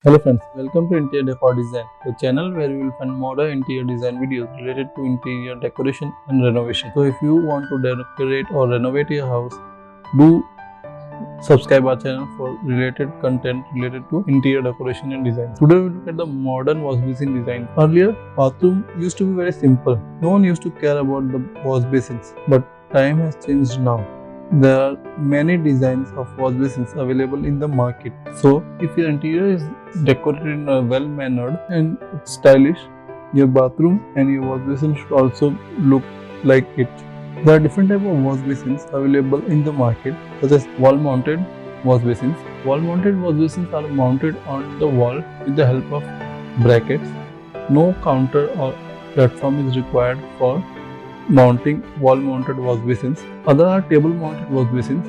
Hello friends, welcome to Interior Decor Design, the channel where you will find modern interior design videos related to interior decoration and renovation. So if you want to decorate or renovate your house, do subscribe our channel for related content related to interior decoration and design. Today we look at the modern wash basin design. Earlier, bathroom used to be very simple. No one used to care about the wash basins, but time has changed now. There are many designs of wash basins available in the market. So, if your interior is decorated in a well-mannered and stylish, your bathroom and your wash basin should also look like it. There are different types of wash basins available in the market, such as wall-mounted wash basins. Wall-mounted wash basins are mounted on the wall with the help of brackets. No counter or platform is required for mounting wall-mounted wash basins. Other are table-mounted wash basins.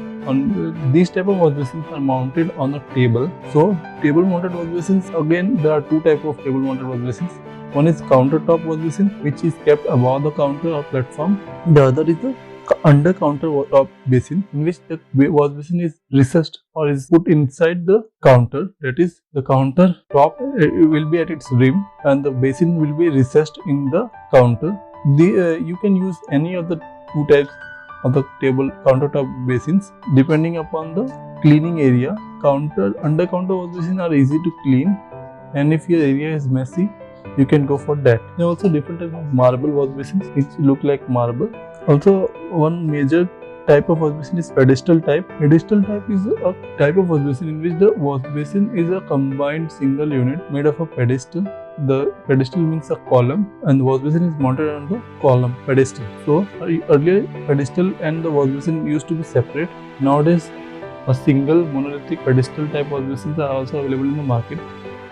These type of wash basins are mounted on a table. So, table-mounted wash basins, again there are two types of table-mounted wash basins. One is countertop wash basin, which is kept above the counter or platform. The other is the under counter top basin, in which the wash basin is recessed or is put inside the counter. That is, the counter top will be at its rim and the basin will be recessed in the counter. You can use any of the two types of the table countertop basins depending upon the cleaning area. Under counter wash basins are easy to clean, and if your area is messy, you can go for that. There are also different types of marble wash basins which look like marble. Also, one major type of wash basin is pedestal type. Pedestal type is a type of wash basin in which the wash basin is a combined single unit made of a pedestal. The pedestal means a column, and the wash basin is mounted on the column pedestal. So earlier, pedestal and the wash basin used to be separate. Nowadays, a single monolithic pedestal type wash basins are also available in the market,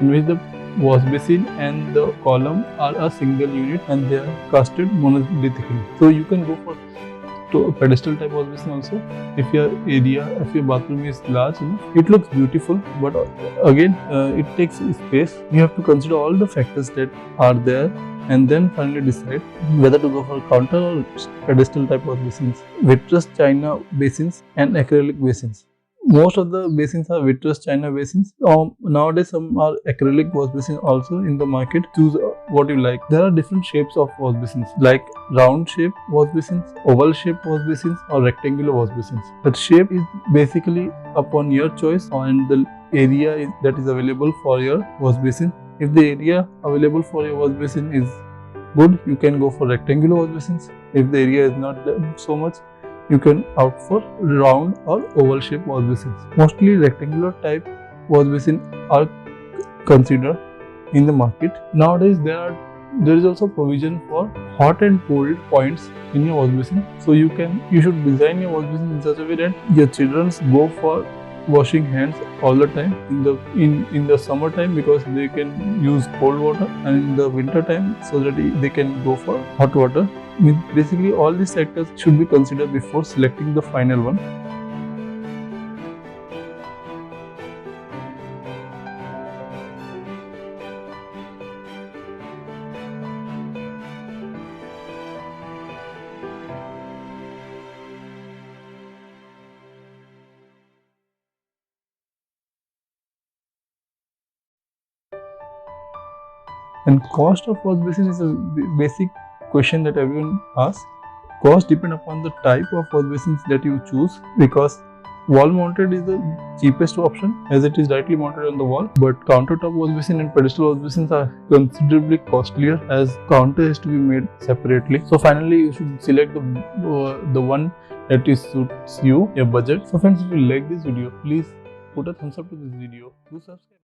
in which the wash basin and the column are a single unit and they are casted monolithically. So you can go for a pedestal type wash basin also if your bathroom is large enough. It looks beautiful, but again it takes space. You have to consider all the factors that are there and then finally decide whether to go for counter or pedestal type wash basins. Vitreous china basins and acrylic basins. Most of the basins are vitreous china basins. Nowadays, some are acrylic wash basins also in the market. Choose what you like. There are different shapes of wash basins, like round shape wash basins, oval shape wash basins, or rectangular wash basins. The shape is basically upon your choice and the area that is available for your wash basin. If the area available for your wash basin is good, you can go for rectangular wash basins. If the area is not so much, you can opt for round or oval shape wash basins. Mostly rectangular type wash basin are considered in the market. Nowadays there is also provision for hot and cold points in your wash basin. So you should design your wash basin in such a way that your children go for washing hands all the time in the summertime, because they can use cold water, and in the winter time so that they can go for hot water. Basically, all these factors should be considered before selecting the final one. And cost of wash basin is a basic question that everyone asks. Cost depends upon the type of wash basins that you choose, because wall mounted is the cheapest option as it is directly mounted on the wall, but countertop wash basin and pedestal wash basins are considerably costlier as counter has to be made separately. So finally you should select the one that suits your budget. So friends, if you like this video, please put a thumbs up to this video. Do subscribe.